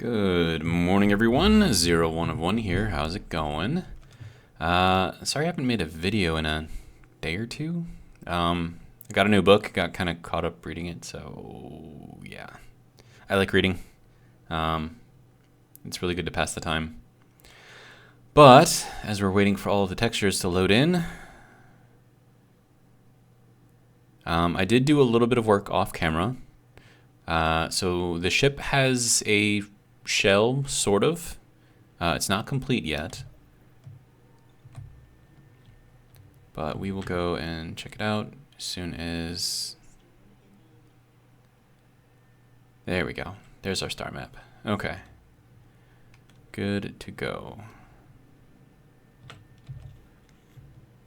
Good morning, everyone. 01 of 1 here. How's it going? Sorry I haven't made a video in a day or two. I got a new book, got kind of caught up reading it, so yeah. I like reading. It's really good to pass the time. But, as we're waiting for all of the textures to load in, I did do a little bit of work off camera. So the ship has a shell, sort of. It's not complete yet. But we will go and check it out as soon as... There we go. There's our star map. Okay. Good to go.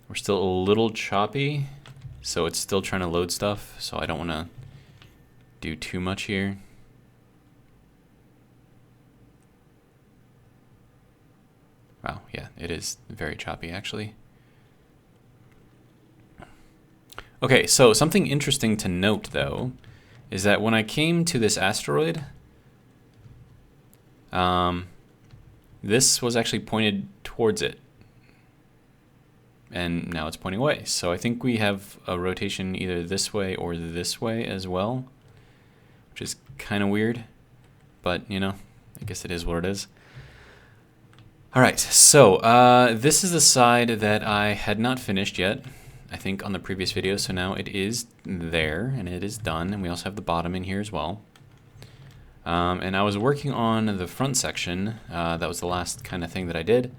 We're still a little choppy, so it's still trying to load stuff, so I don't want to do too much here. Wow, yeah, it is very choppy actually. Okay, so something interesting to note though is that when I came to this asteroid, this was actually pointed towards it, and now it's pointing away. So I think we have a rotation either this way or this way as well, which is kind of weird, but you know, I guess it is what it is. All right, so this is the side that I had not finished yet, I think on the previous video, so now it is there and it is done, and we also have the bottom in here as well. And I was working on the front section, that was the last kind of thing that I did,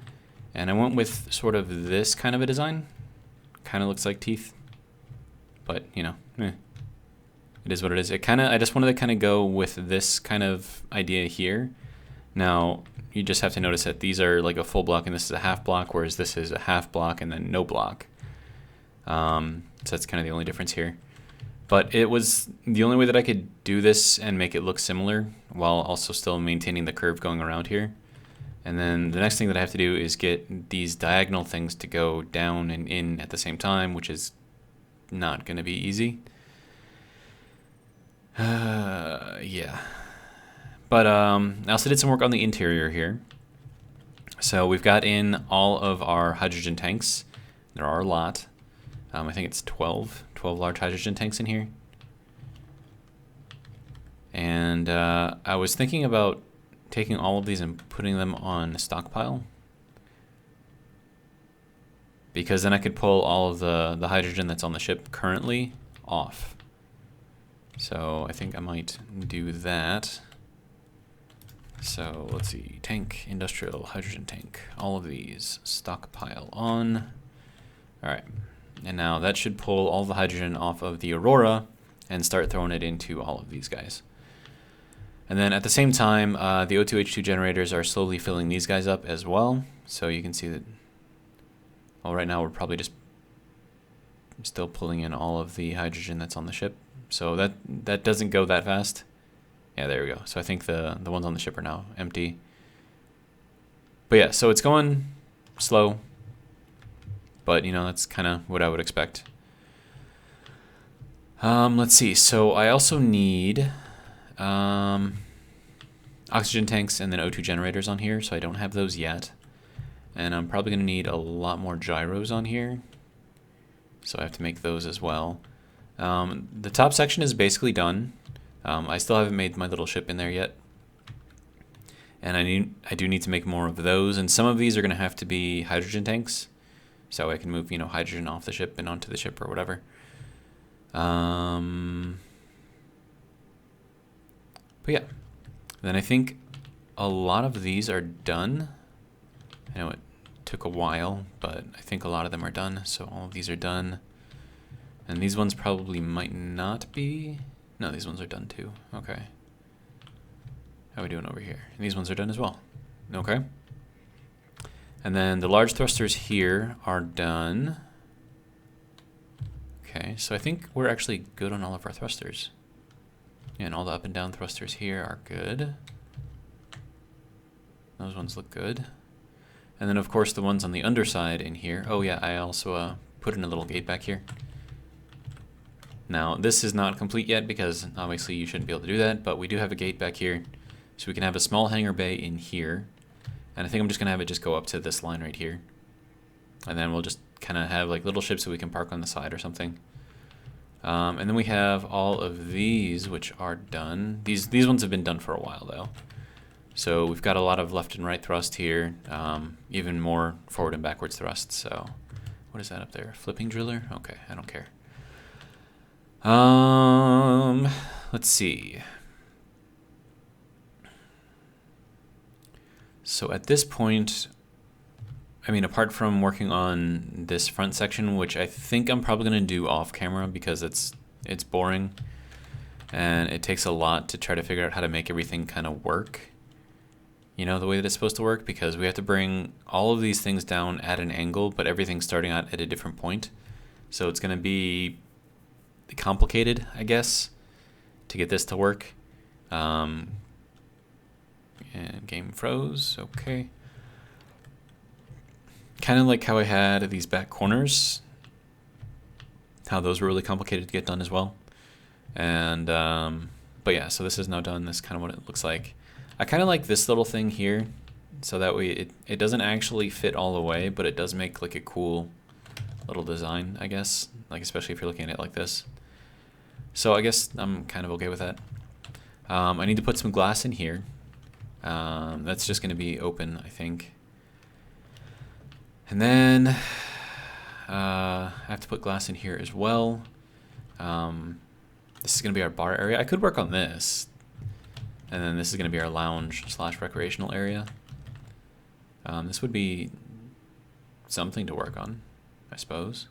and I went with sort of this kind of a design. Kind of looks like teeth, but you know, it is what it is. I just wanted to kind of go with this kind of idea here. Now, you just have to notice that these are like a full block and this is a half block, whereas this is a half block and then no block. So that's kind of the only difference here. But it was the only way that I could do this and make it look similar while also still maintaining the curve going around here. And then the next thing that I have to do is get these diagonal things to go down and in at the same time, which is not going to be easy. Yeah. But I also did some work on the interior here. So we've got in all of our hydrogen tanks. There are a lot. I think it's 12 large hydrogen tanks in here. And I was thinking about taking all of these and putting them on stockpile, because then I could pull all of the hydrogen that's on the ship currently off. So I think I might do that. So let's see, tank, industrial, hydrogen tank, all of these, stockpile on. All right, and now that should pull all the hydrogen off of the Aurora and start throwing it into all of these guys. And then at the same time, the O2H2 generators are slowly filling these guys up as well. So you can see that, well, right now we're probably just still pulling in all of the hydrogen that's on the ship. So that doesn't go that fast. Yeah, there we go. So I think the ones on the ship are now empty. But yeah, so it's going slow. But, you know, that's kind of what I would expect. Let's see. So I also need oxygen tanks and then O2 generators on here. So I don't have those yet. And I'm probably going to need a lot more gyros on here. So I have to make those as well. The top section is basically done. I still haven't made my little ship in there yet. And I do need to make more of those. And some of these are going to have to be hydrogen tanks. So I can move, you know, hydrogen off the ship and onto the ship or whatever. But yeah. Then I think a lot of these are done. I know it took a while, but I think a lot of them are done. So all of these are done. And these ones probably might not be. No, these ones are done too. Okay. How are we doing over here? And these ones are done as well. Okay. And then the large thrusters here are done. Okay, so I think we're actually good on all of our thrusters. Yeah, and all the up and down thrusters here are good. Those ones look good. And then of course the ones on the underside in here. Oh yeah, I also put in a little gate back here. Now, this is not complete yet because obviously you shouldn't be able to do that, but we do have a gate back here So we can have a small hangar bay in here. And I think I'm just going to have it just go up to this line right here. And then we'll just kind of have like little ships that we can park on the side or something. And then we have all of these, which are done. These ones have been done for a while, though. So we've got a lot of left and right thrust here, even more forward and backwards thrust. So what is that up there? Flipping driller? Okay, I don't care. Let's see. So at this point, I mean, apart from working on this front section, which I think I'm probably going to do off camera because it's boring and it takes a lot to try to figure out how to make everything kind of work, you know, the way that it's supposed to work, because we have to bring all of these things down at an angle, but everything's starting out at a different point. So it's going to be complicated, I guess, to get this to work. And game froze. Okay. Kind of like how I had these back corners, how those were really complicated to get done as well. And but yeah, so this is now done. This is kind of what it looks like. I kind of like this little thing here, so that way it doesn't actually fit all the way, but it does make like a cool little design, I guess, like especially if you're looking at it like this. So I guess I'm kind of okay with that. I need to put some glass in here. That's just going to be open, I think. And then I have to put glass in here as well. This is going to be our bar area. I could work on this. And then this is going to be our lounge / recreational area. This would be something to work on, I suppose.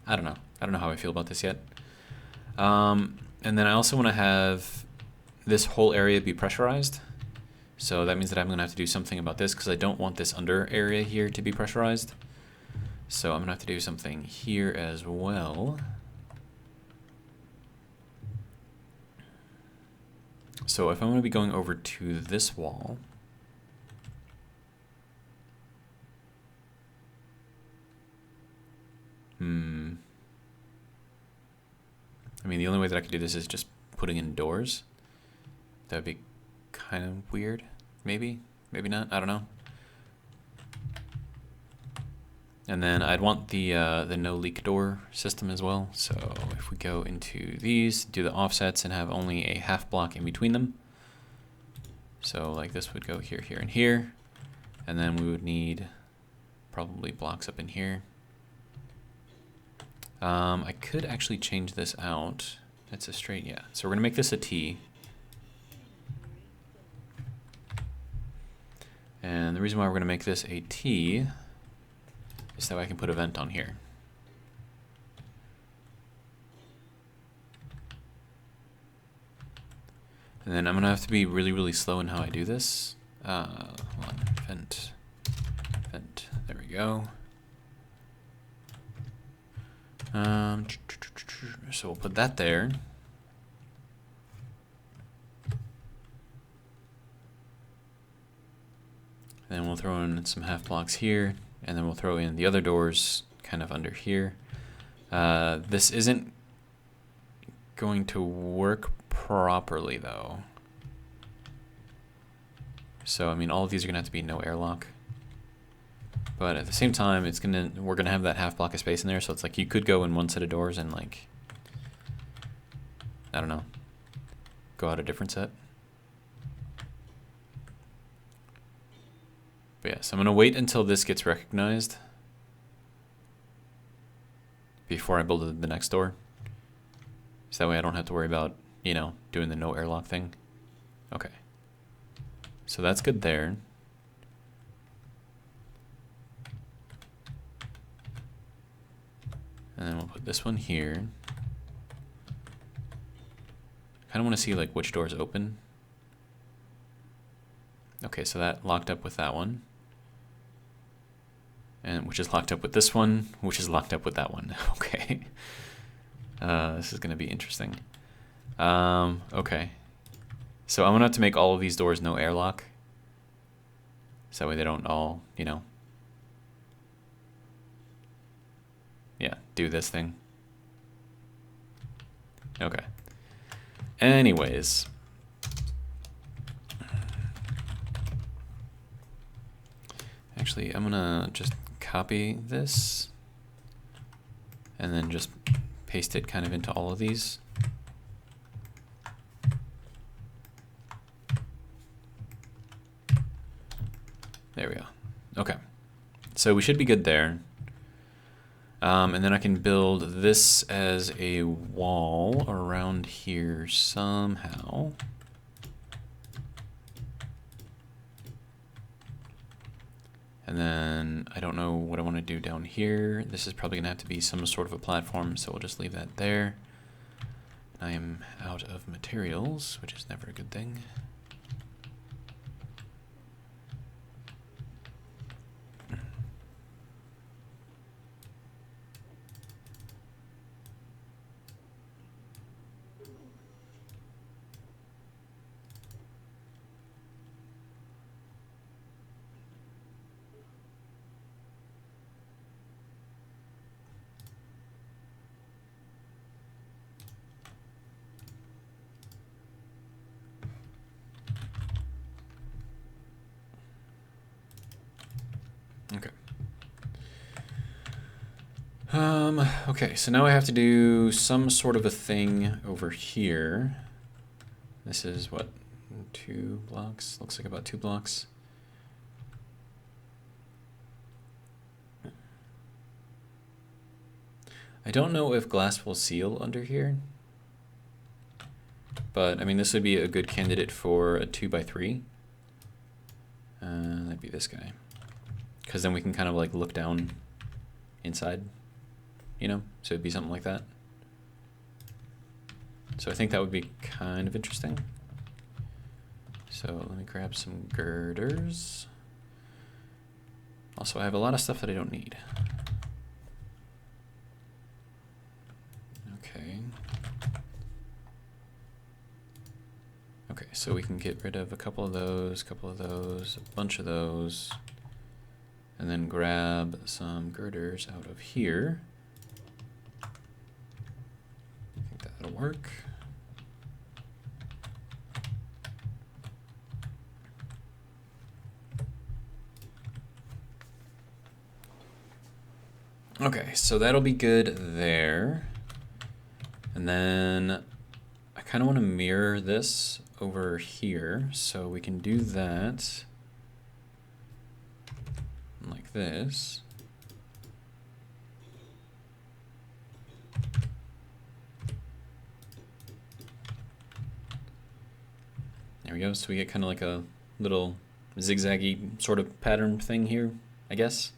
I don't know. I don't know how I feel about this yet. And then I also want to have this whole area be pressurized. So that means that I'm going to have to do something about this because I don't want this under area here to be pressurized. So I'm going to have to do something here as well. So if I'm going to be going over to this wall, I mean, the only way that I could do this is just putting in doors. That'd be kind of weird. Maybe, maybe not. I don't know. And then I'd want the no leak door system as well. So if we go into these, do the offsets, and have only a half block in between them. So like this would go here, here, and here. And then we would need probably blocks up in here. I could actually change this out. It's a straight, yeah. So we're gonna make this a T. And the reason why we're gonna make this a T is that way I can put a vent on here. And then I'm gonna have to be really, really slow in how I do this. Hold on, vent, vent, there we go. So we'll put that there. Then we'll throw in some half blocks here, and then we'll throw in the other doors kind of under here. This isn't going to work properly though. So I mean, all of these are gonna have to be no airlock. But at the same time, we're gonna have that half block of space in there, so it's like you could go in one set of doors and like, I don't know, go out a different set. But yeah, so I'm gonna wait until this gets recognized before I build the next door. So that way I don't have to worry about, you know, doing the no airlock thing. Okay. So that's good there. And then we'll put this one here. Kind of want to see like which doors open. Okay, so that locked up with that one. And which is locked up with this one, which is locked up with that one. Okay. This is going to be interesting. Okay. So I'm going to have to make all of these doors no airlock. So that way they don't all, you know, yeah, do this thing. Okay. Anyways. Actually, I'm gonna just copy this and then just paste it kind of into all of these. There we go. Okay. So we should be good there. And then I can build this as a wall around here somehow. And then I don't know what I want to do down here. This is probably going to have to be some sort of a platform, so we'll just leave that there. I am out of materials, which is never a good thing. Okay. Okay, so now I have to do some sort of a thing over here. This is what, 2 blocks? Looks like about 2 blocks. I don't know if glass will seal under here, but I mean, this would be a good candidate for a 2x3. That'd be this guy, because then we can kind of like look down inside, you know, so it'd be something like that. So I think that would be kind of interesting. So let me grab some girders. Also, I have a lot of stuff that I don't need. Okay. Okay, so we can get rid of a couple of those, a bunch of those, and then grab some girders out of here. I think that'll work. Okay, so that'll be good there. And then I kind of want to mirror this over here, so we can do that like this. There we go, so we get kind of like a little zigzaggy sort of pattern thing here, I guess.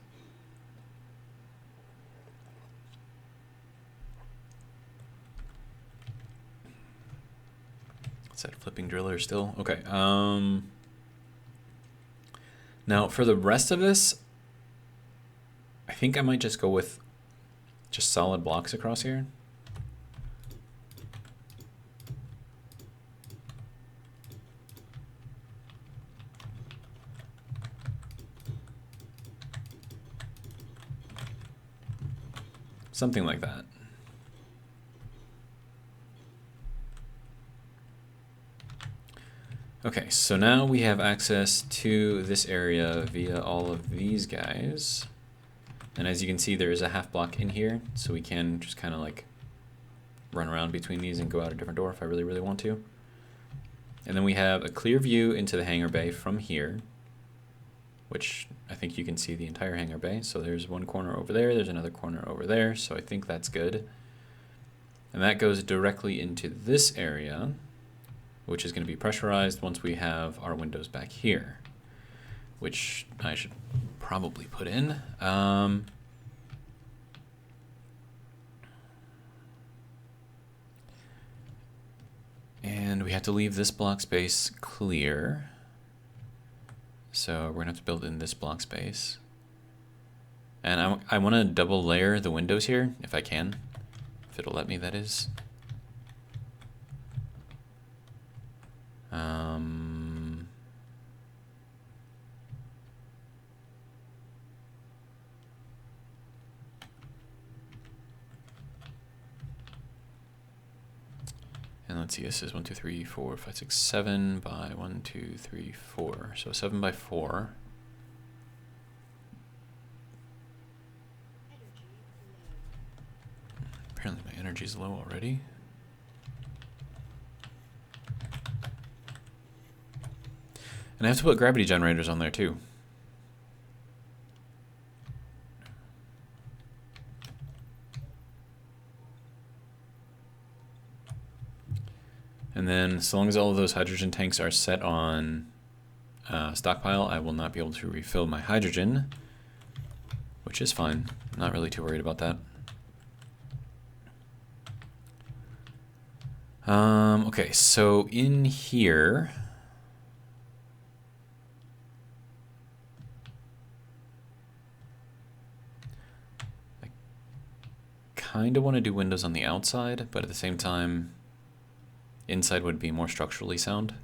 Is that flipping driller still? Okay. Now for the rest of this, I think I might just go with just solid blocks across here. Something like that. Okay, so now we have access to this area via all of these guys. And as you can see, there is a half block in here, so we can just kind of like run around between these and go out a different door if I really, really want to. And then we have a clear view into the hangar bay from here, which I think you can see the entire hangar bay. So there's one corner over there, there's another corner over there, so I think that's good. And that goes directly into this area, which is going to be pressurized once we have our windows back here, which I should probably put in. And we have to leave this block space clear. So we're going to have to build in this block space. And I want to double layer the windows here, if I can. If it'll let me, that is. And let's see, this is 1, 2, 3, 4, 5, 6, 7 by 1, 2, 3, 4. So 7 by 4. Apparently my energy's low already. And I have to put gravity generators on there too. And then, so long as all of those hydrogen tanks are set on stockpile, I will not be able to refill my hydrogen, which is fine. I'm not really too worried about that. Okay, so in here, I kind of want to do windows on the outside, but at the same time, inside would be more structurally sound.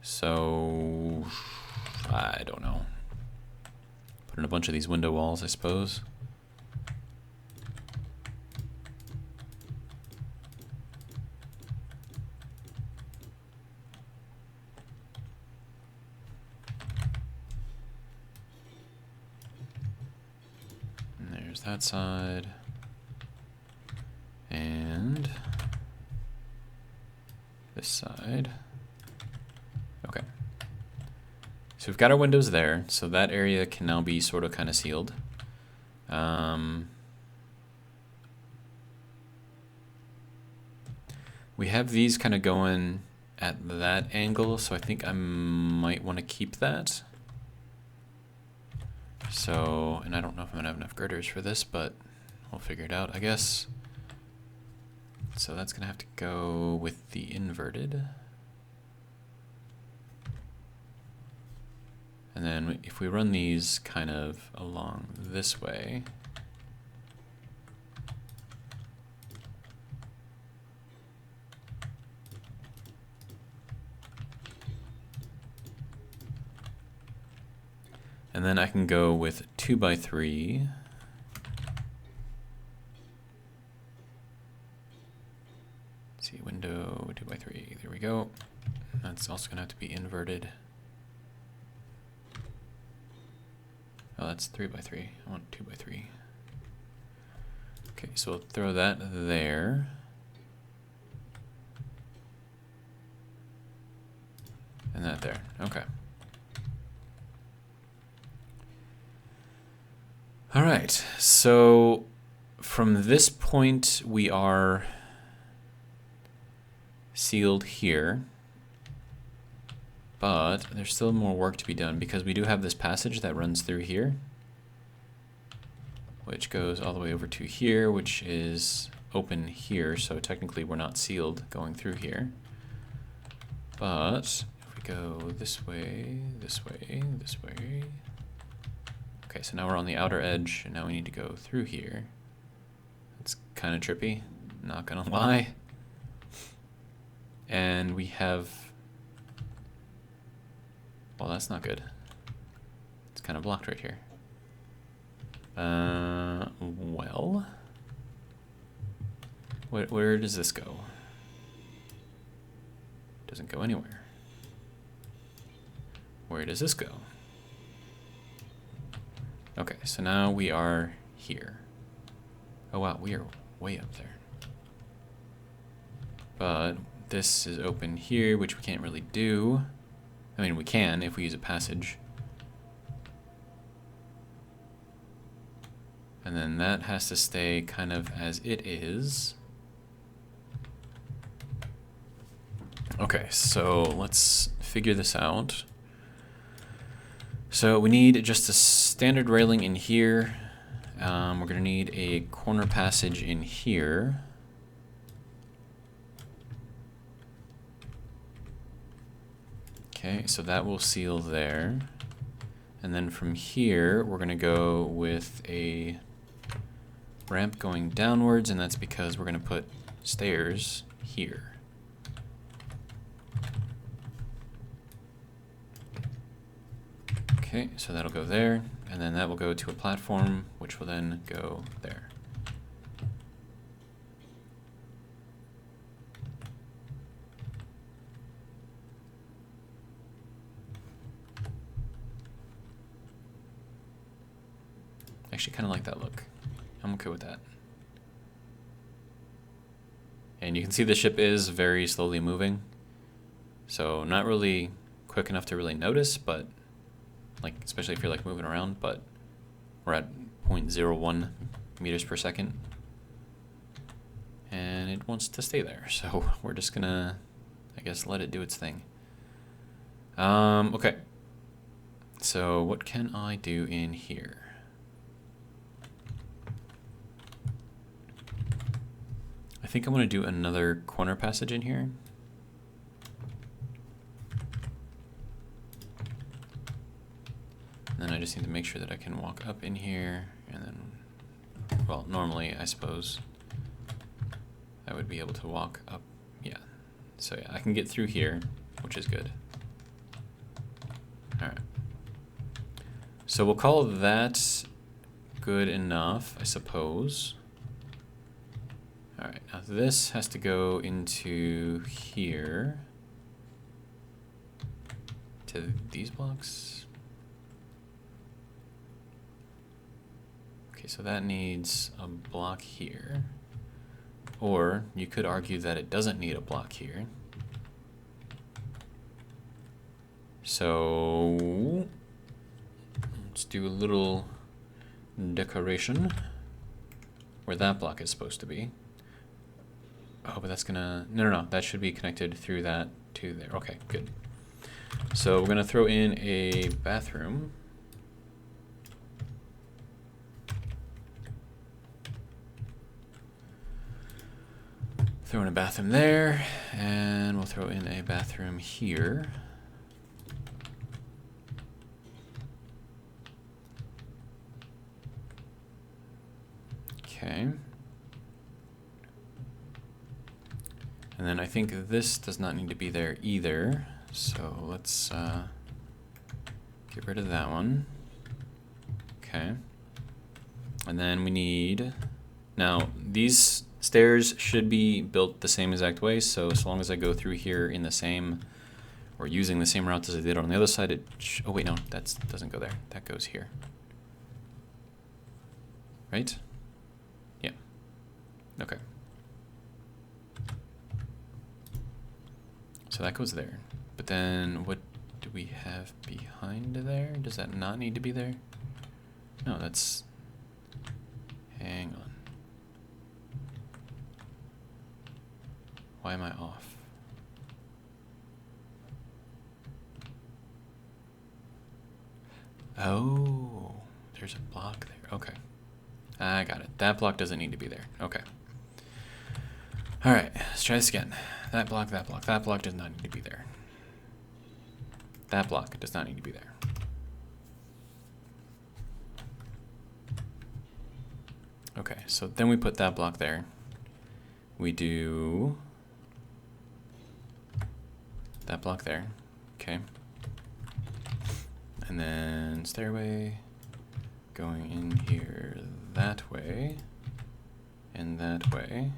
So, I don't know. Put in a bunch of these window walls, I suppose. And there's that side. And this side. Okay. So we've got our windows there, so that area can now be sort of kind of sealed. We have these kind of going at that angle, so I think I might want to keep that. So, and I don't know if I'm gonna have enough girders for this, but we'll figure it out, I guess. So that's gonna have to go with the inverted. And then if we run these kind of along this way, and then I can go with 2 by 3. Let's see, window 2 by 3. There we go. That's also gonna have to be inverted. Oh, that's 3 by 3. I want 2 by 3. Okay, so we'll throw that there. And that there. Okay. All right, so from this point we are sealed here, but there's still more work to be done because we do have this passage that runs through here, which goes all the way over to here, which is open here, so technically we're not sealed going through here. But if we go this way, this way, this way. Okay, so now we're on the outer edge, and now we need to go through here. It's kind of trippy, not gonna lie. And we have, well, that's not good. It's kind of blocked right here. Well, where does this go? Doesn't go anywhere. Where does this go? Okay, so now we are here. Oh wow, we are way up there. But this is open here, which we can't really do. I mean, we can if we use a passage. And then that has to stay kind of as it is. Okay, so let's figure this out. So we need just a standard railing in here. We're gonna need a corner passage in here. Okay, so that will seal there. And then from here, we're gonna go with a ramp going downwards, and that's because we're gonna put stairs here. Okay, so that'll go there, and then that will go to a platform, which will then go there. actually kind of like that look. I'm okay with that. And you can see the ship is very slowly moving. So not really quick enough to really notice, but like, especially if you're like moving around, but we're at 0.01 meters per second. And it wants to stay there. So we're just gonna, I guess, let it do its thing. Okay. So what can I do in here? I think I'm gonna do another corner passage in here. And then I just need to make sure that I can walk up in here, and then, well, normally I suppose I would be able to walk up, yeah. So yeah, I can get through here, which is good. All right. So we'll call that good enough, I suppose. All right, now this has to go into here. To these blocks. Okay, so that needs a block here. Or you could argue that it doesn't need a block here. So let's do a little decoration where that block is supposed to be. Oh, but that's gonna, no, that should be connected through that to there. Okay, good. So we're gonna throw in a bathroom. Throw in a bathroom there, and we'll throw in a bathroom here. Okay. And then I think this does not need to be there either. So let's get rid of that one. Okay. And then we need, now these stairs should be built the same exact way. So as long as I go through here in the same, or using the same route as I did on the other side, oh wait, no, that doesn't go there. That goes here. Right? Yeah. Okay. So that goes there. But then what do we have behind there? Does that not need to be there? No, that's, hang on. Why am I off? Oh, there's a block there. Okay. I got it. That block doesn't need to be there. Okay. All right, let's try this again. That block does not need to be there. That block does not need to be there. Okay, so then we put that block there. We do that block there, okay. And then stairway going in here that way and that way.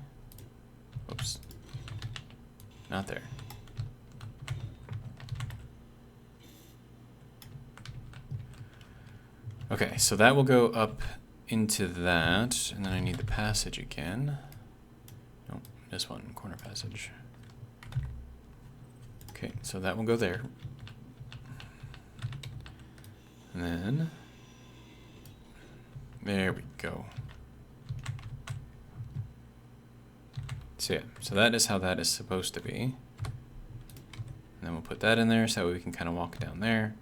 Oops, not there. Okay, so that will go up into that, and then I need the passage again. Nope, this one, corner passage. Okay, so that will go there. And then, there we go. So yeah, so that is how that is supposed to be. And then we'll put that in there so we can kind of walk down there.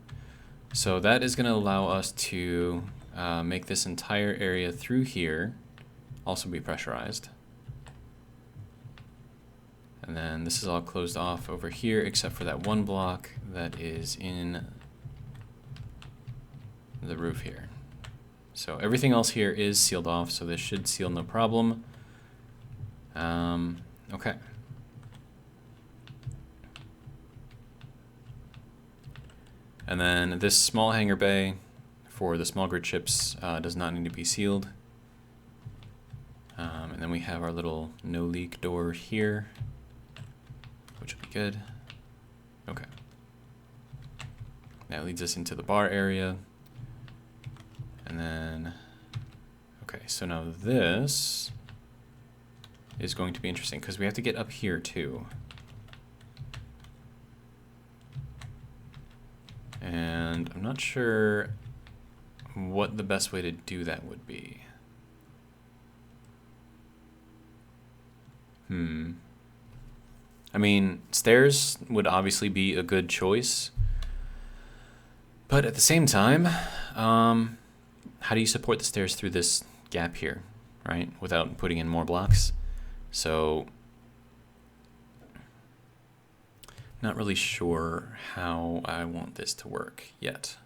So that is going to allow us to make this entire area through here also be pressurized. And then this is all closed off over here except for that one block that is in the roof here. So everything else here is sealed off, so this should seal no problem. Okay. And then this small hangar bay for the small grid ships does not need to be sealed. And then we have our little no leak door here, which will be good. Okay. That leads us into the bar area. And then Okay, so now this is going to be interesting because we have to get up here too. And I'm not sure what the best way to do that would be. I mean, stairs would obviously be a good choice. But at the same time, how do you support the stairs through this gap here, right? Without putting in more blocks. So, not really sure how I want this to work yet.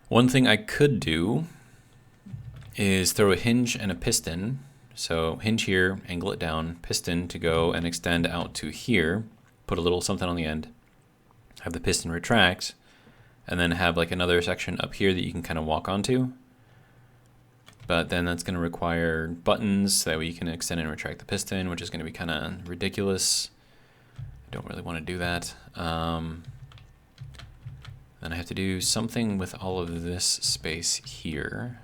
One thing I could do is throw a hinge and a piston. So hinge here, angle it down, piston to go and extend out to here, put a little something on the end, have the piston retract, and then have like another section up here that you can kind of walk onto. But then that's going to require buttons so that way you can extend and retract the piston, which is going to be kind of ridiculous. I don't really want to do that. Then I have to do something with all of this space here.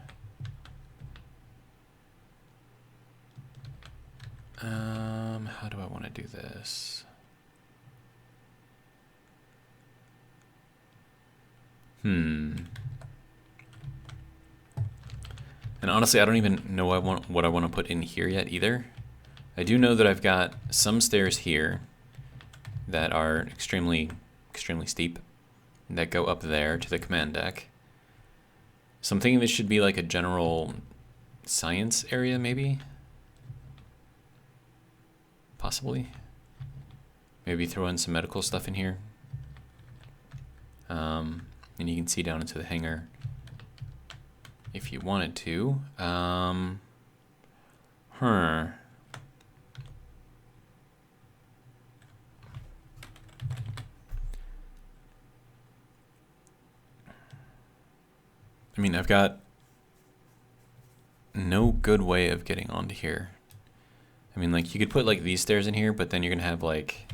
How do I want to do this? And honestly, I don't even know what I want to put in here yet either. I do know that I've got some stairs here that are extremely steep that go up there to the command deck. So I'm thinking this should be like a general science area, maybe? Possibly. Maybe throw in some medical stuff in here. And you can see down into the hangar if you wanted to. I mean, I've got no good way of getting onto here. I mean, like, you could put, like, these stairs in here, but then you're going to have, like,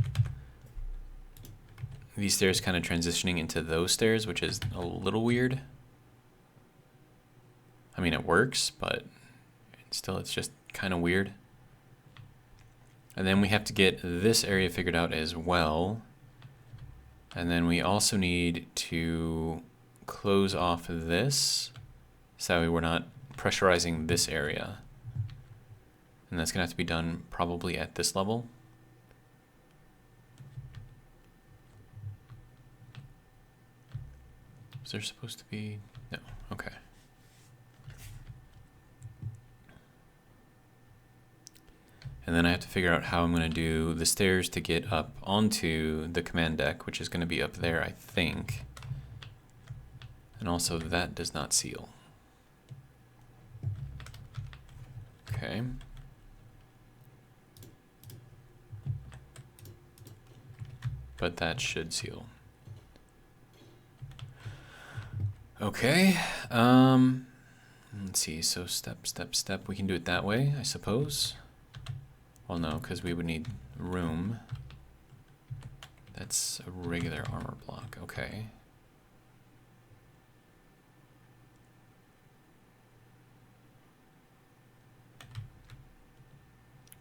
these stairs kind of transitioning into those stairs, which is a little weird. I mean, it works, but still, it's just kind of weird. And then we have to get this area figured out as well. And then we also need to close off this so we're not pressurizing this area. And that's going to have to be done probably at this level. Is there supposed to be? No. Okay. And then I have to figure out how I'm going to do the stairs to get up onto the command deck, which is going to be up there, I think. And also that does not seal. Okay. But that should seal. Okay. Let's see. So step, step, step. We can do it that way, I suppose. Well, no, because we would need room. That's a regular armor block. Okay.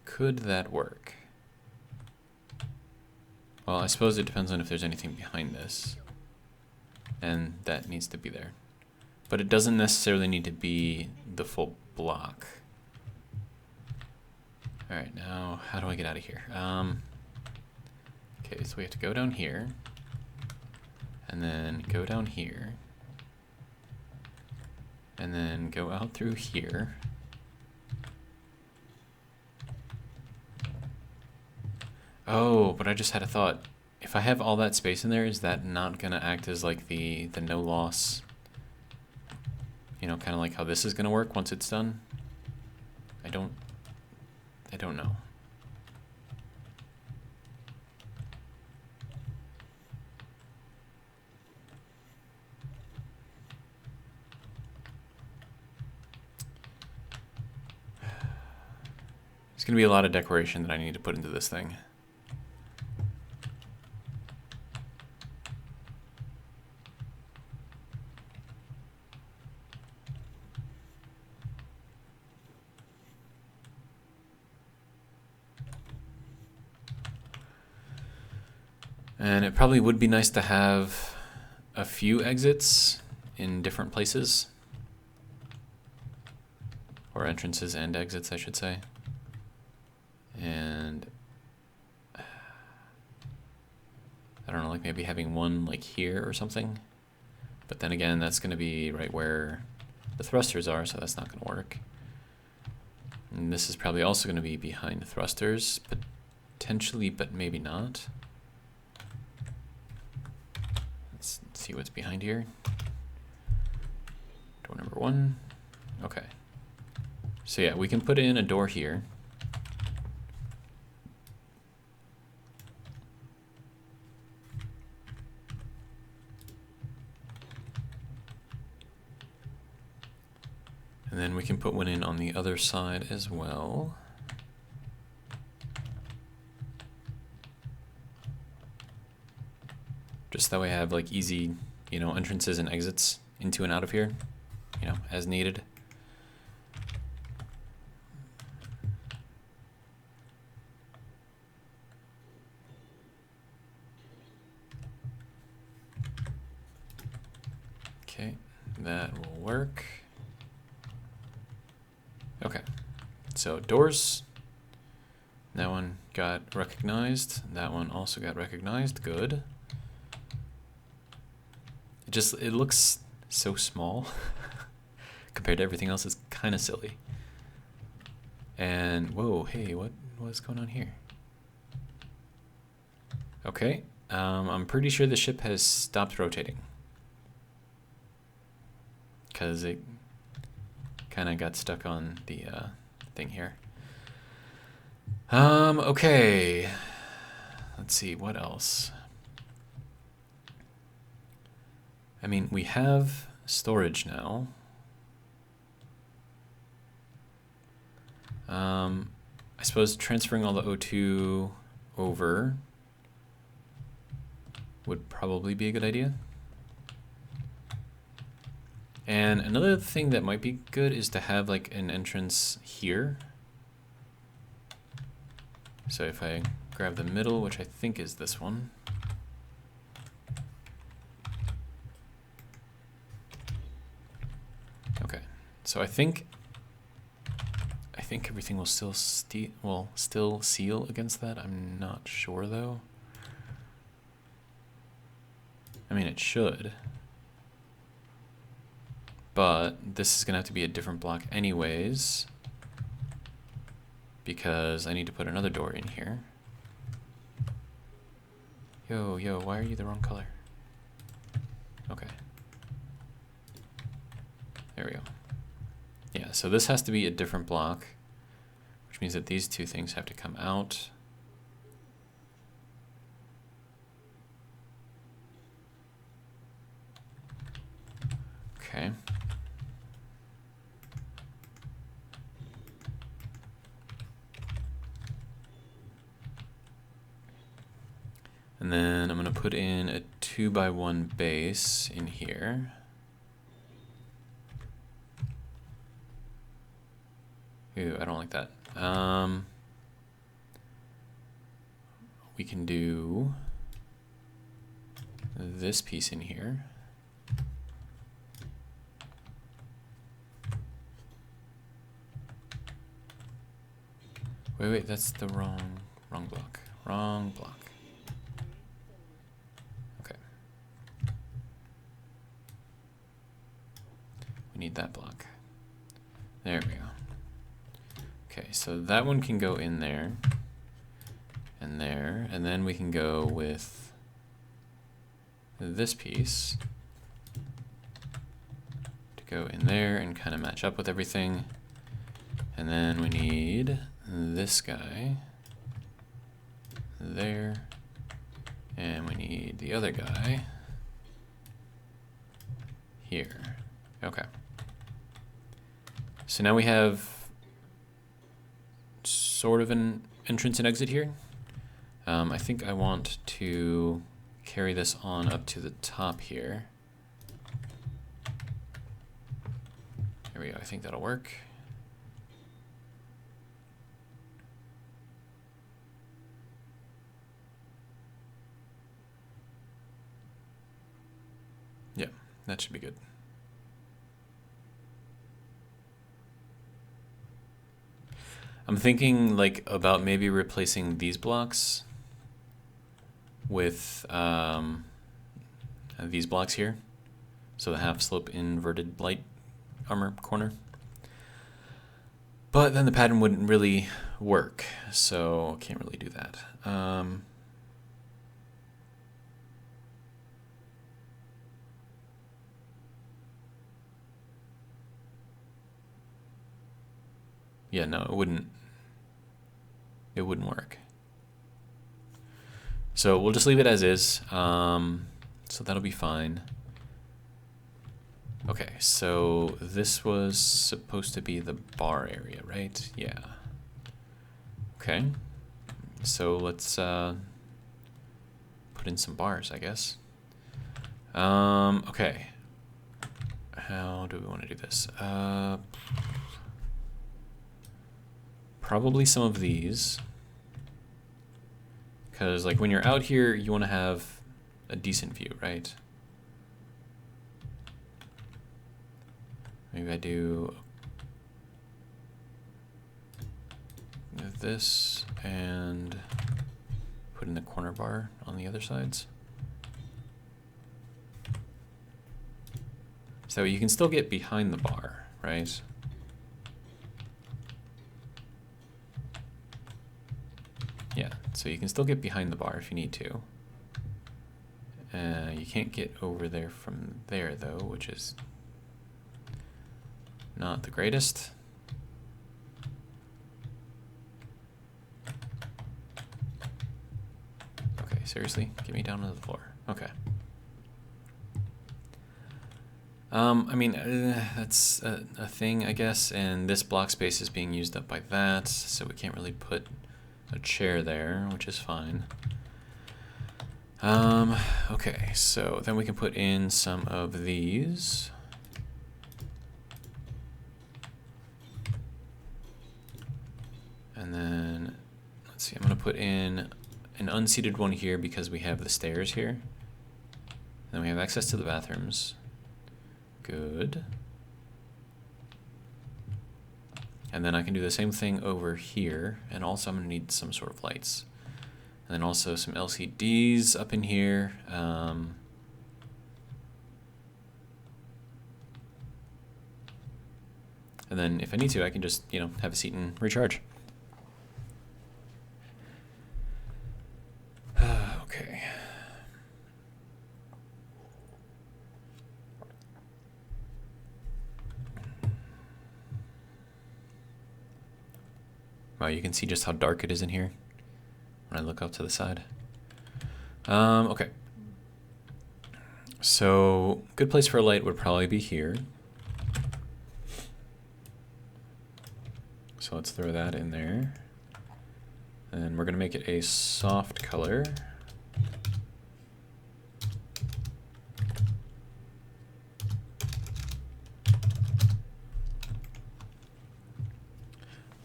Could that work? Well, I suppose it depends on if there's anything behind this. And that needs to be there. But it doesn't necessarily need to be the full block. Alright, now how do I get out of here? Okay, so we have to go down here. And then go down here. And then go out through here. Oh, but I just had a thought. If I have all that space in there, is that not going to act as like the no loss? You know, kind of like how this is going to work once it's done? I don't know. It's going to be a lot of decoration that I need to put into this thing. And it probably would be nice to have a few exits in different places. Or entrances and exits, I should say. And I don't know, like maybe having one like here or something. But then again, that's going to be right where the thrusters are, so that's not going to work. And this is probably also going to be behind the thrusters, potentially, but maybe not. Let's see what's behind here. Door number 1. Okay. So yeah, we can put in a door here. And then we can put one in on the other side as well. Just that way I have like easy, you know, entrances and exits into and out of here, you know, as needed. Okay, that will work. Okay, so doors. That one got recognized. That one also got recognized. Good. It looks so small compared to everything else. It's kind of silly. And whoa, hey, what's going on here? Okay, I'm pretty sure the ship has stopped rotating because it kind of got stuck on the thing here. Okay. Let's see, what else? I mean, we have storage now. I suppose transferring all the O2 over would probably be a good idea. And another thing that might be good is to have like an entrance here. So if I grab the middle, which I think is this one. Okay, so I think everything will still seal against that. I'm not sure though. I mean, it should. But this is gonna have to be a different block anyways, because I need to put another door in here. Yo, why are you the wrong color? Okay. There we go. Yeah, so this has to be a different block, which means that these two things have to come out. Okay. And then I'm going to put in a 2x1 base in here. Ooh, I don't like that. We can do this piece in here. Wait, that's the wrong block. Wrong block. Okay. We need that block. There we go. Okay, so that one can go in there, and then we can go with this piece to go in there and kind of match up with everything. And then we need this guy there, and we need the other guy here. Okay. So now we have sort of an entrance and exit here. I think I want to carry this on up to the top here. There we go, I think that'll work. Yeah, that should be good. I'm thinking like about maybe replacing these blocks with these blocks here. So the half slope inverted light armor corner. But then the pattern wouldn't really work, so can't really do that. Yeah, no, it wouldn't work. So we'll just leave it as is. So that'll be fine. Okay, so this was supposed to be the bar area, right? Yeah. Okay. So let's put in some bars, I guess. Okay. How do we want to do this? Probably some of these. Because like when you're out here, you want to have a decent view, right? Maybe I do this and put in the corner bar on the other sides. So you can still get behind the bar, right? Yeah, so you can still get behind the bar if you need to. You can't get over there from there though, which is not the greatest. Okay, seriously? Get me down to the floor. Okay. I mean, that's a thing, I guess, and this block space is being used up by that, so we can't really put a chair there, which is fine. Okay, so then we can put in some of these. And then, let's see, I'm going to put in an unseated one here because we have the stairs here. Then we have access to the bathrooms. Good. And then I can do the same thing over here, and also I'm going to need some sort of lights. And then also some LCDs up in here. And then if I need to, I can just, you know, have a seat and recharge. Okay. Wow, you can see just how dark it is in here when I look up to the side. Okay. So, good place for a light would probably be here. So let's throw that in there. And we're going to make it a soft color.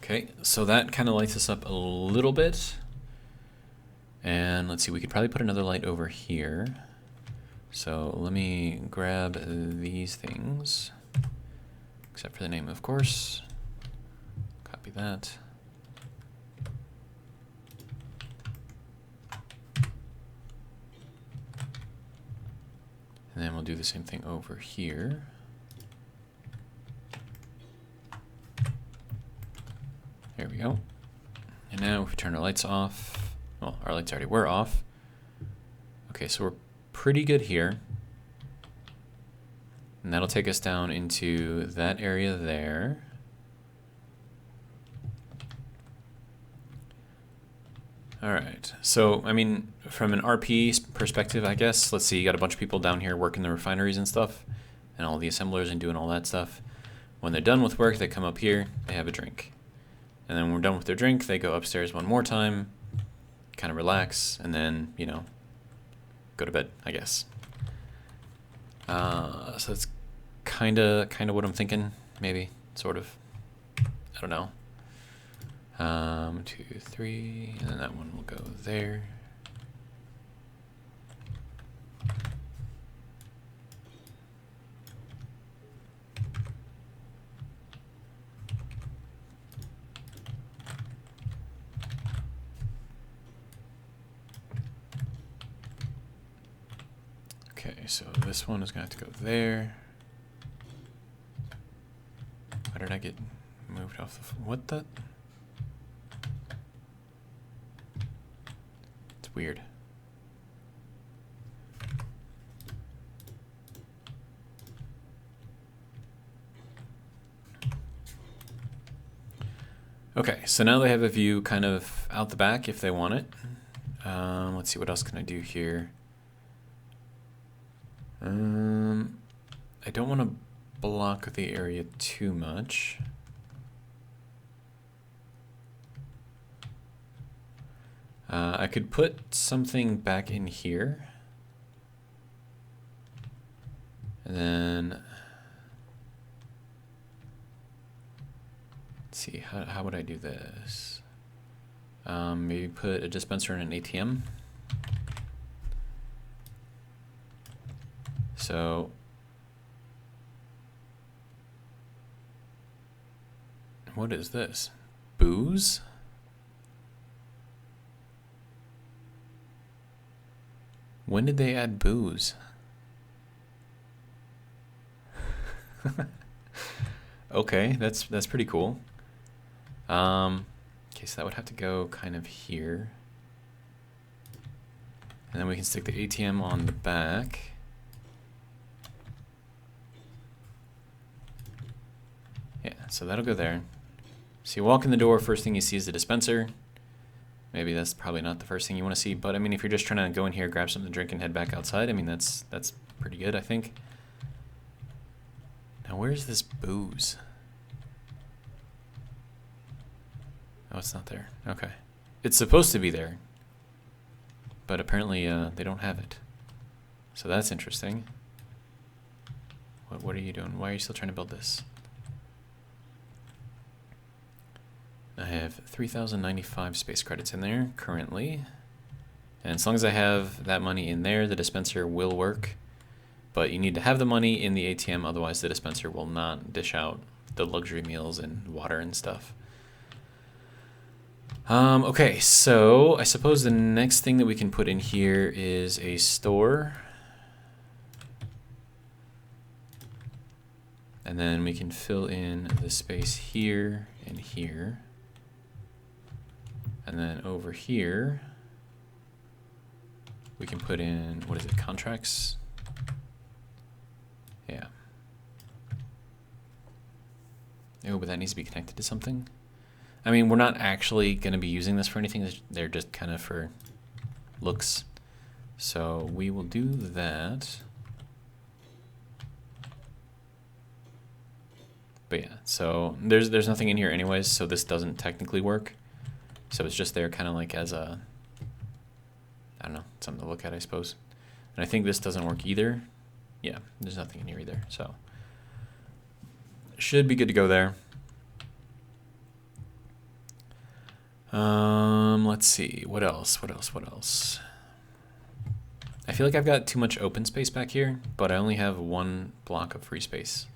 Okay, so that kind of lights us up a little bit. And let's see, we could probably put another light over here. So let me grab these things, except for the name, of course. Copy that. And then we'll do the same thing over here. There we go. And now if we turn our lights off, well, our lights already were off. Okay, so we're pretty good here. And that'll take us down into that area there. All right, so, I mean, from an RP perspective, I guess, let's see, you got a bunch of people down here working the refineries and stuff, and all the assemblers and doing all that stuff. When they're done with work, they come up here, they have a drink. And then when we're done with their drink, they go upstairs one more time, kind of relax, and then, you know, go to bed, I guess. So that's kind of what I'm thinking, maybe, sort of. I don't know. 2, 3, and then that one will go there. Okay, so this one is going to have to go there. Why did I get moved off the... What the... It's weird. Okay, so now they have a view kind of out the back if they want it. Let's see, what else can I do here? I don't want to block the area too much. I could put something back in here. And then, let's see, how would I do this? Maybe put a dispenser in an ATM. So, what is this? Booze? When did they add booze? Okay, that's pretty cool. Okay, so that would have to go kind of here. And then we can stick the ATM on the back. Yeah, so that'll go there. So you walk in the door, first thing you see is the dispenser. Maybe that's probably not the first thing you want to see, but I mean, if you're just trying to go in here, grab something to drink, and head back outside, I mean, that's pretty good, I think. Now, where's this booze? Oh, it's not there. Okay. It's supposed to be there, but apparently they don't have it. So that's interesting. What are you doing? Why are you still trying to build this? I have 3,095 space credits in there currently. And as long as I have that money in there, the dispenser will work. But you need to have the money in the ATM, otherwise the dispenser will not dish out the luxury meals and water and stuff. Okay, so I suppose the next thing that we can put in here is a store. And then we can fill in the space here and here. And then over here, we can put in, what is it, contracts? Yeah. Oh, but that needs to be connected to something. I mean, we're not actually going to be using this for anything. They're just kind of for looks. So we will do that. But yeah, so there's nothing in here anyways, so this doesn't technically work. So it's just there kind of like as a, I don't know, something to look at, I suppose. And I think this doesn't work either. Yeah, there's nothing in here either, so should be good to go there. Let's see, what else? I feel like I've got too much open space back here, but I only have one block of free space.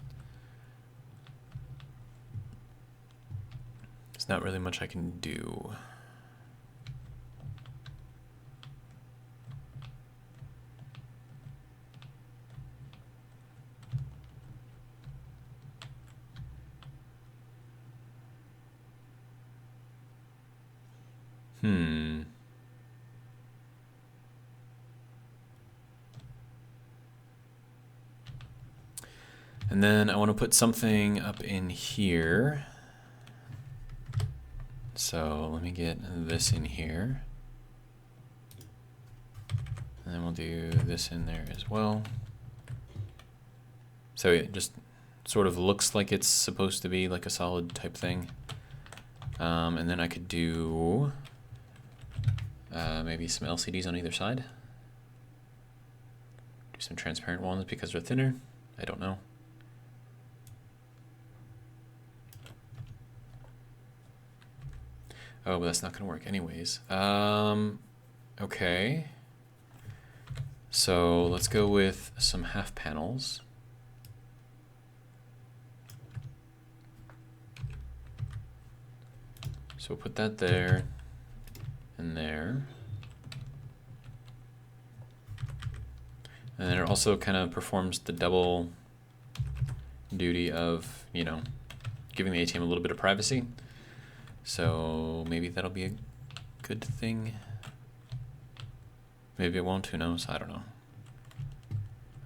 There's not really much I can do. And then I want to put something up in here. So let me get this in here. And then we'll do this in there as well. So it just sort of looks like it's supposed to be like a solid type thing. And then I could do maybe some LCDs on either side. Do some transparent ones because they're thinner. I don't know. Oh, but that's not going to work anyways. Okay. So let's go with some half panels. So we'll put that there and there. And then it also kind of performs the double duty of, you know, giving the ATM a little bit of privacy. So maybe that'll be a good thing. Maybe it won't, who knows? I don't know.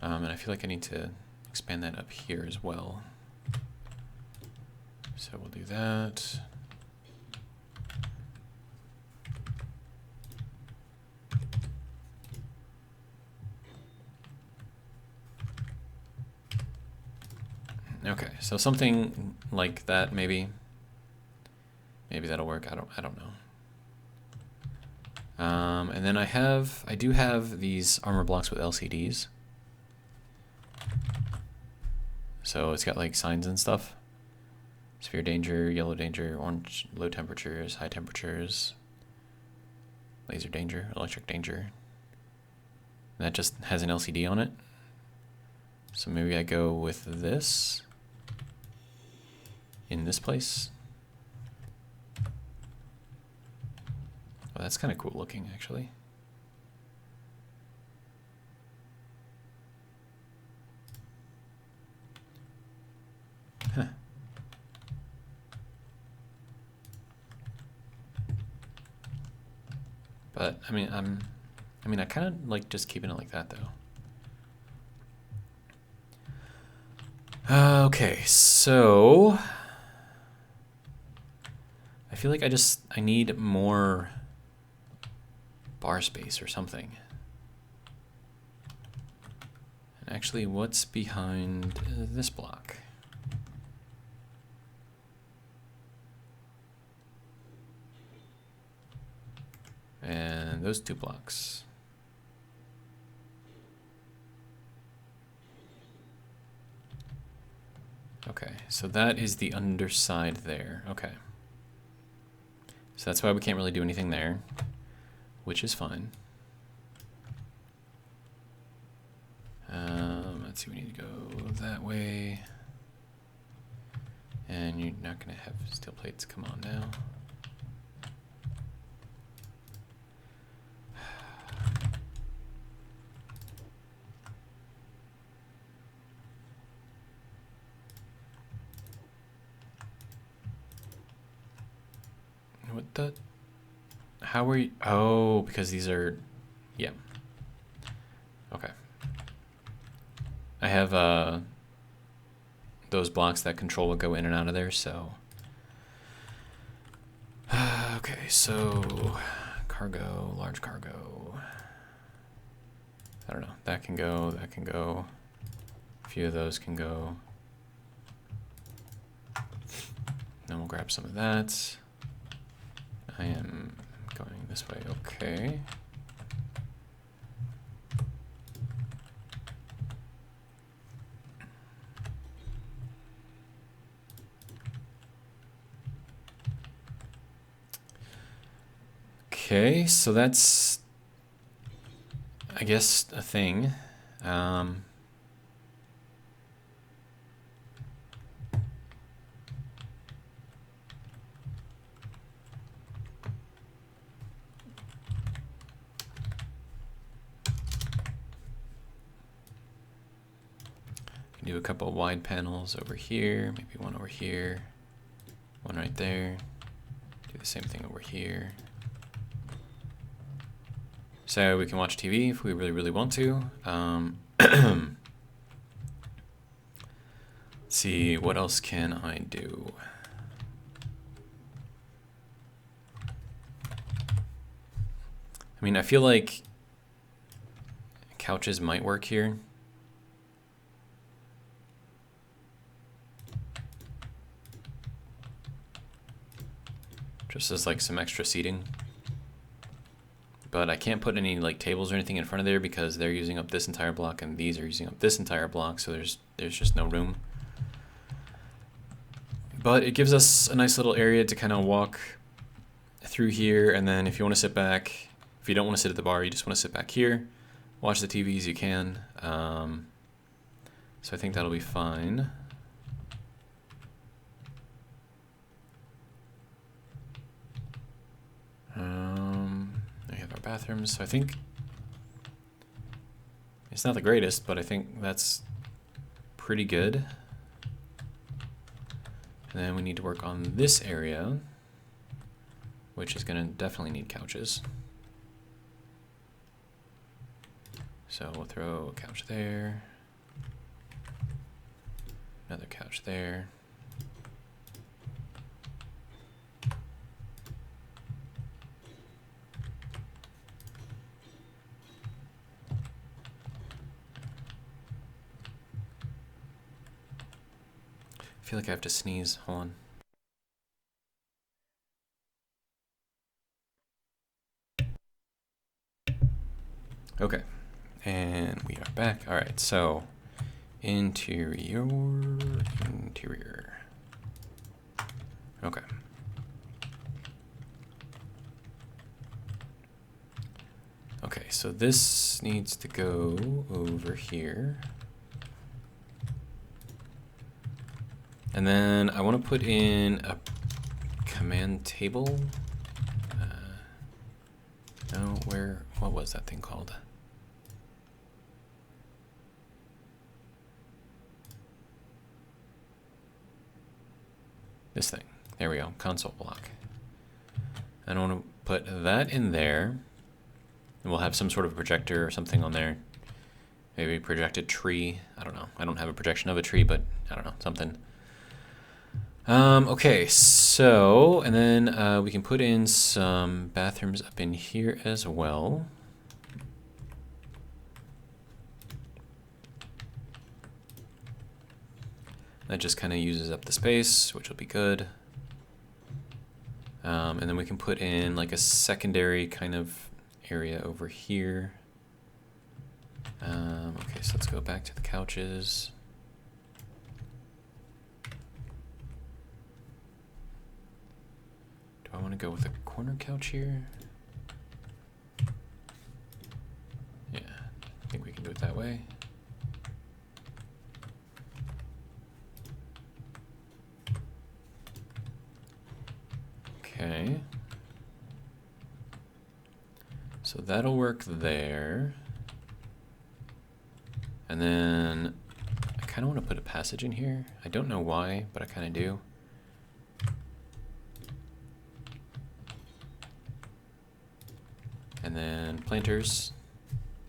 And I feel like I need to expand that up here as well. So we'll do that. Okay, so something like that maybe. Maybe that'll work. I don't know. And then I do have these armor blocks with LCDs. So it's got like signs and stuff. Severe danger, yellow danger, orange, low temperatures, high temperatures, laser danger, electric danger. And that just has an LCD on it. So maybe I go with this in this place. Well, that's kind of cool looking, actually. Huh. But I mean, I kind of like just keeping it like that, though. Okay, so I feel like I need more bar space or something. And actually, what's behind this block? And those two blocks. Okay, so that is the underside there. Okay. So that's why we can't really do anything there, which is fine. Let's see, we need to go that way. And you're not going to have steel plates come on now. What the? How are you? Oh, because these are, yeah. Okay. I have those blocks that control will go in and out of there, so. Okay, so cargo, large cargo. I don't know, that can go, that can go. A few of those can go. Then we'll grab some of that. I am going this way, okay. Okay, so that's, I guess, a thing. Do a couple of wide panels over here, maybe one over here, one right there. Do the same thing over here. So we can watch TV if we really, really want to. Let's see, what else can I do? I mean, I feel like couches might work here. just as like some extra seating. But I can't put any like tables or anything in front of there because they're using up this entire block and these are using up this entire block, so there's just no room. But it gives us a nice little area to kind of walk through here, and then if you want to sit back, if you don't want to sit at the bar, you just want to sit back here, watch the TVs, you can. So I think that'll be fine. We have our bathrooms, so I think it's not the greatest, but I think that's pretty good. And then we need to work on this area, which is going to definitely need couches. So we'll throw a couch there, another couch there. I feel like I have to sneeze. Hold on. Okay, and we are back. All right, so interior. Okay. Okay, so this needs to go over here. And then I want to put in a command table. No, what was that thing called? This thing. There we go, console block. I don't want to put that in there. And we'll have some sort of projector or something on there. Maybe a projected tree. I don't know. I don't have a projection of a tree, but I don't know, something. Okay, so, and then we can put in some bathrooms up in here as well. That just kind of uses up the space, which will be good. And then we can put in like a secondary kind of area over here. Okay, so let's go back to the couches. Do I want to go with a corner couch here? Yeah, I think we can do it that way. Okay. So that'll work there. And then I kind of want to put a passage in here. I don't know why, but I kind of do. And then planters,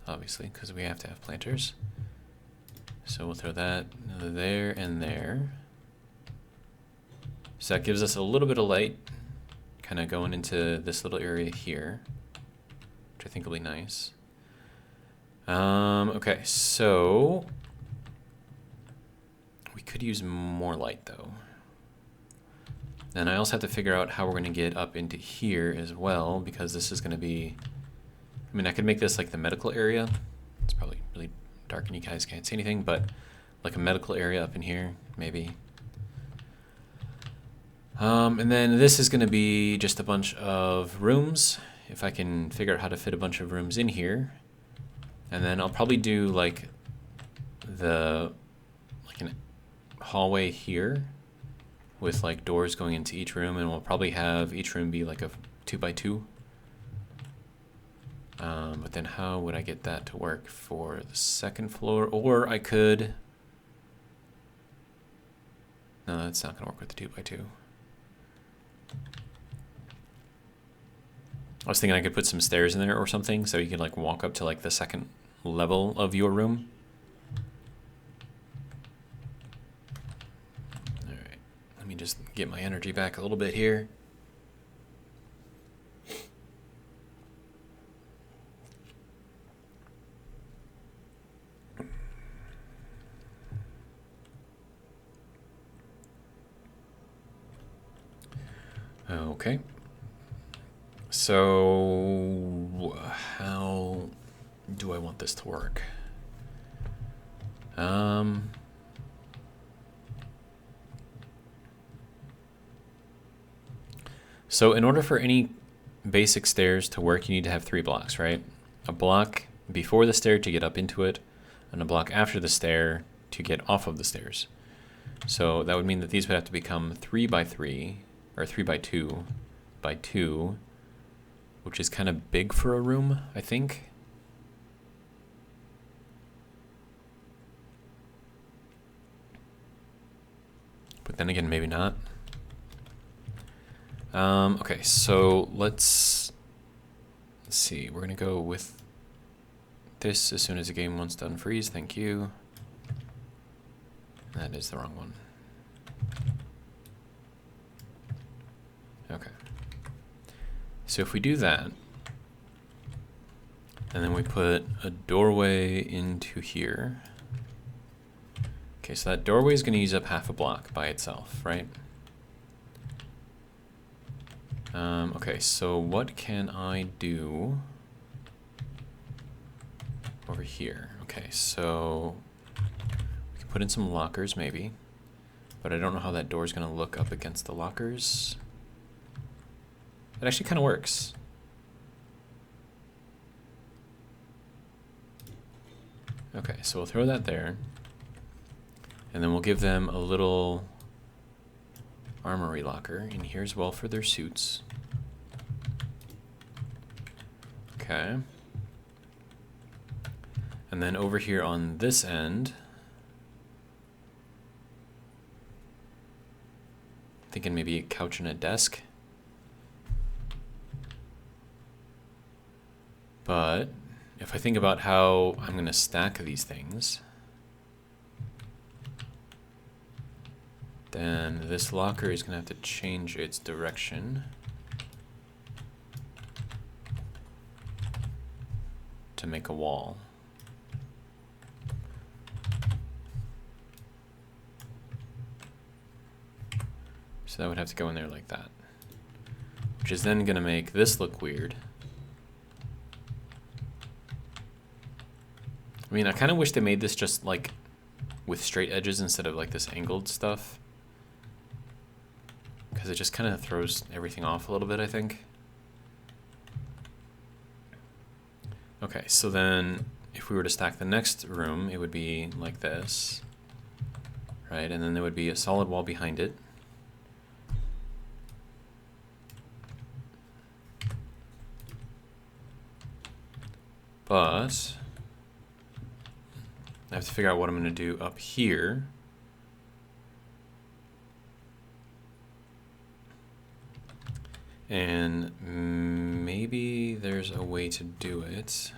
obviously, because we have to have planters. So we'll throw that there and there. So that gives us a little bit of light kind of going into this little area here, which I think will be nice. Okay, so we could use more light though. And I also have to figure out how we're going to get up into here as well, because this is going to be, I mean, I could make this like the medical area. It's probably really dark and you guys can't see anything, but like a medical area up in here, maybe. And then this is going to be just a bunch of rooms, if I can figure out how to fit a bunch of rooms in here. And then I'll probably do like an hallway here with like doors going into each room, and we'll probably have each room be like a 2x2. But then how would I get that to work for the second floor? Or I could, no, that's not gonna work with the 2x2. I was thinking I could put some stairs in there or something, so you could like walk up to like the second level of your room. All right, let me just get my energy back a little bit here. Okay, so how do I want this to work? So in order for any basic stairs to work, you need to have 3 blocks, right? A block before the stair to get up into it, and a block after the stair to get off of the stairs. So that would mean that these would have to become 3 by 3, or 3 by 2 by 2, which is kind of big for a room, I think. But then again, maybe not. Okay, so let's see. We're gonna go with this as soon as the game wants to unfreeze. Thank you. That is the wrong one. Okay. So if we do that, and then we put a doorway into here. Okay, so that doorway is gonna use up half a block by itself, right? Okay, so what can I do over here? Okay, so we can put in some lockers maybe, but I don't know how that door is going to look up against the lockers. It actually kind of works. Okay, so we'll throw that there, and then we'll give them a little armory locker in here as well for their suits. Okay. And then over here on this end, thinking maybe a couch and a desk. But if I think about how I'm going to stack these things, then this locker is going to have to change its direction to make a wall. So that would have to go in there like that, which is then going to make this look weird. I mean, I kind of wish they made this just like with straight edges instead of like this angled stuff, because it just kind of throws everything off a little bit, I think. Okay, so then if we were to stack the next room, it would be like this, right? And then there would be a solid wall behind it. But I have to figure out what I'm going to do up here. And maybe there's a way to do it.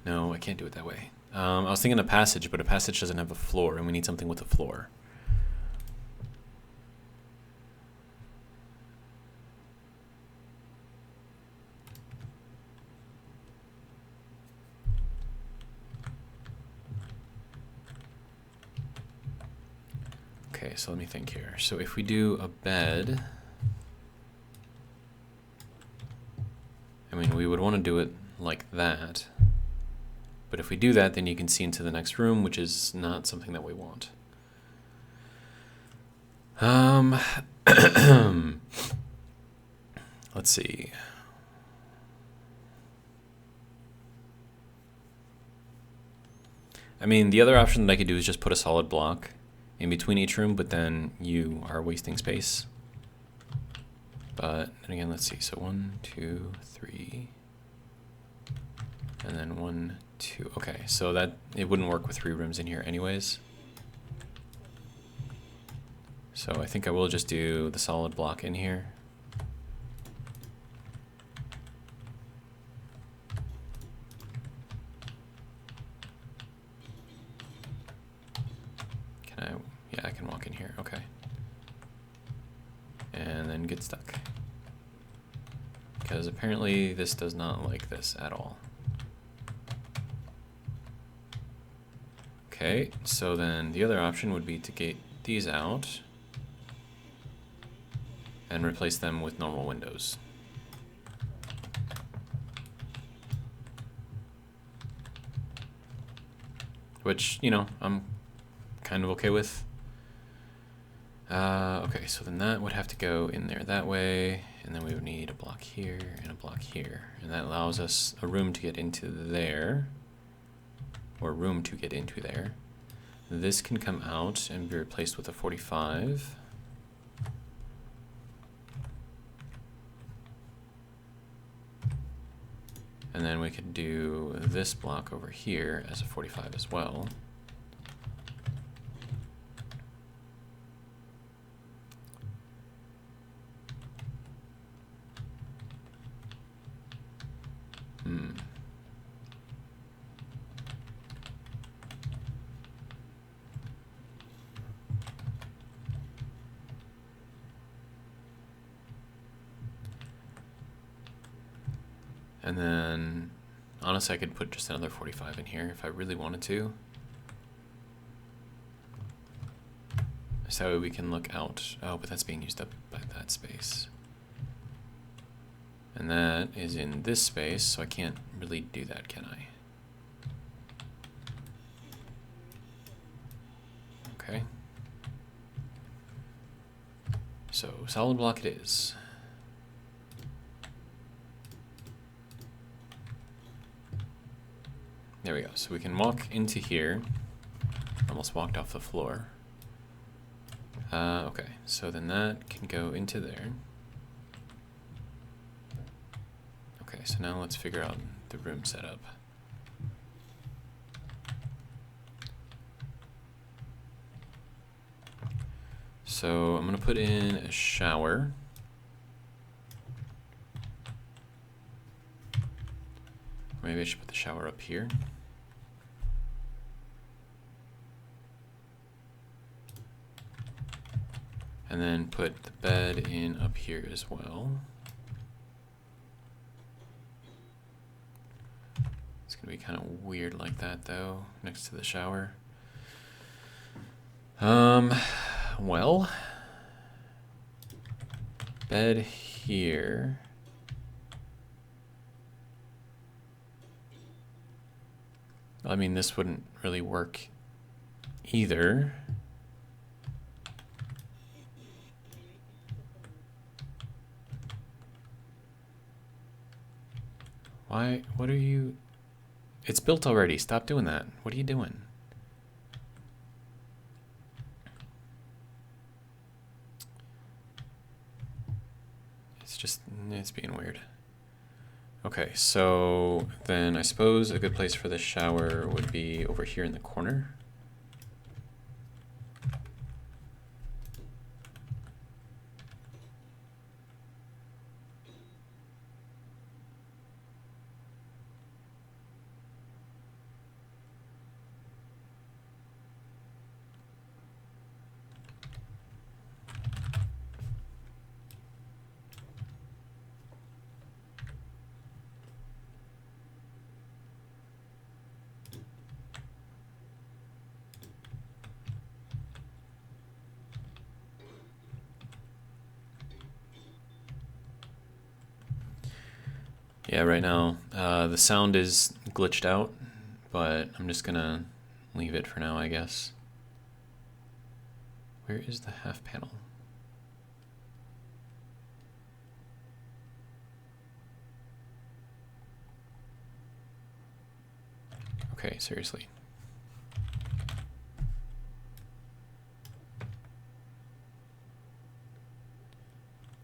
No, I can't do it that way. I was thinking a passage, but a passage doesn't have a floor, and we need something with a floor. Okay, so let me think here. So if we do a bed, I mean, we would want to do it like that. But if we do that, then you can see into the next room, which is not something that we want. Let's see. I mean, the other option that I could do is just put a solid block in between each room, but then you are wasting space. But then again, let's see. So 1, 2, 3, and then 1, 2. Okay, so that it wouldn't work with 3 rooms in here anyways. So I think I will just do the solid block in here. Can I? Yeah, I can walk in here. Okay. And then get stuck. Because apparently this does not like this at all. Okay, so then the other option would be to get these out. and replace them with normal windows. Which, you know, I'm kind of okay with. Okay, so then that would have to go in there that way, and then we would need a block here and a block here. And that allows us a room to get into there, or room to get into there. This can come out and be replaced with a 45. And then we could do this block over here as a 45 as well. And then, honestly, I could put just another 45 in here if I really wanted to. So that way we can look out. Oh, but that's being used up by that space. And that is in this space, so I can't really do that, can I? Okay. So, solid block it is. There we go. So we can walk into here. Almost walked off the floor. Okay, so then that can go into there. Okay, so now let's figure out the room setup. So I'm going to put in a shower. Maybe I should put the shower up here. And then put the bed in up here as well. It's gonna be kind of weird like that though, next to the shower. Well, bed here. I mean, this wouldn't really work either. Why? What are you? It's built already. Stop doing that. What are you doing? It's being weird. Okay, so then I suppose a good place for the shower would be over here in the corner. Yeah, right now the sound is glitched out, but I'm just gonna leave it for now, I guess. Where is the half panel? Okay, seriously.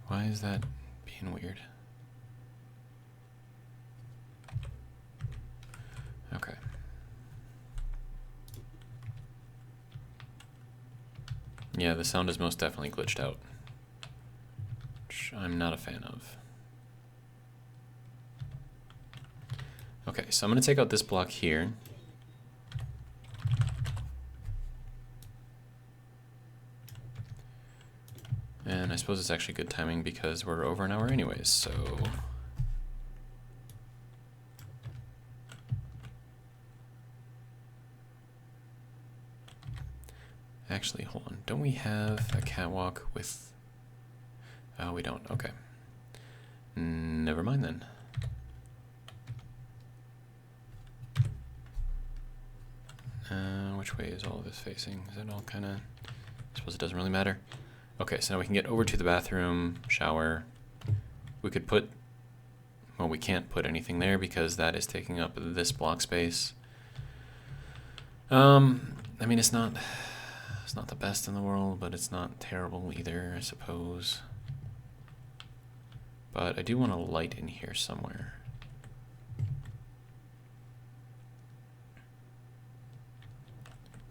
Why is that being weird? Okay. Yeah, the sound is most definitely glitched out, which I'm not a fan of. Okay, so I'm going to take out this block here. And I suppose it's actually good timing because we're over an hour anyways, so... Actually, hold on. Don't we have a catwalk with Oh, we don't. Okay. Never mind then. Which way is all of this facing? Is it all kind of... I suppose it doesn't really matter. Okay, so now we can get over to the bathroom, shower. We could put... Well, we can't put anything there because that is taking up this block space. I mean, it's not the best in the world, but it's not terrible either, I suppose. But I do want a light in here somewhere.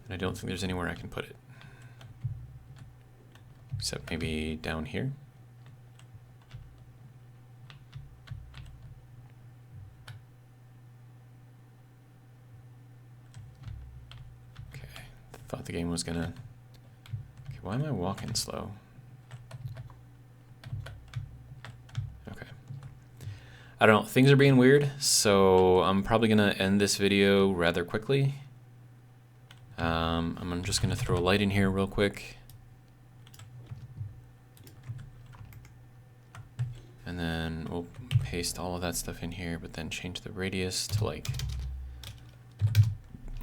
And I don't think there's anywhere I can put it. Except maybe down here. Okay, thought the game was gonna... Okay, why am I walking slow? Okay. I don't know, things are being weird, so I'm probably gonna end this video rather quickly. I'm just gonna throw a light in here real quick. And then we'll paste all of that stuff in here, but then change the radius to like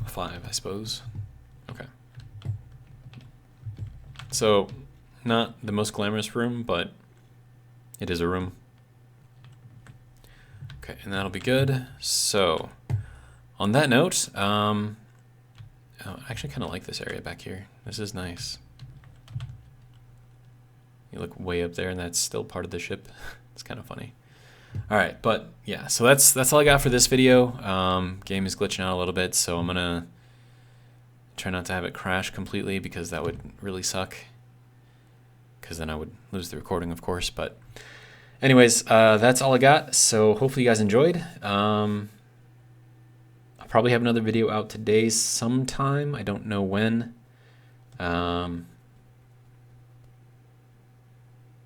5, I suppose. Okay. So, not the most glamorous room, but it is a room. Okay, and that'll be good. So, on that note, I actually kind of like this area back here. This is nice. You look way up there and that's still part of the ship. It's kind of funny. All right, but yeah, so that's all I got for this video. Game is glitching out a little bit, so I'm gonna try not to have it crash completely because that would really suck. Because then I would lose the recording, of course. But anyways, that's all I got. So hopefully you guys enjoyed. I'll probably have another video out today sometime. I don't know when. But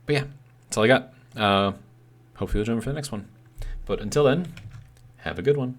yeah, that's all I got. Hopefully you'll join me for the next one. But until then, have a good one.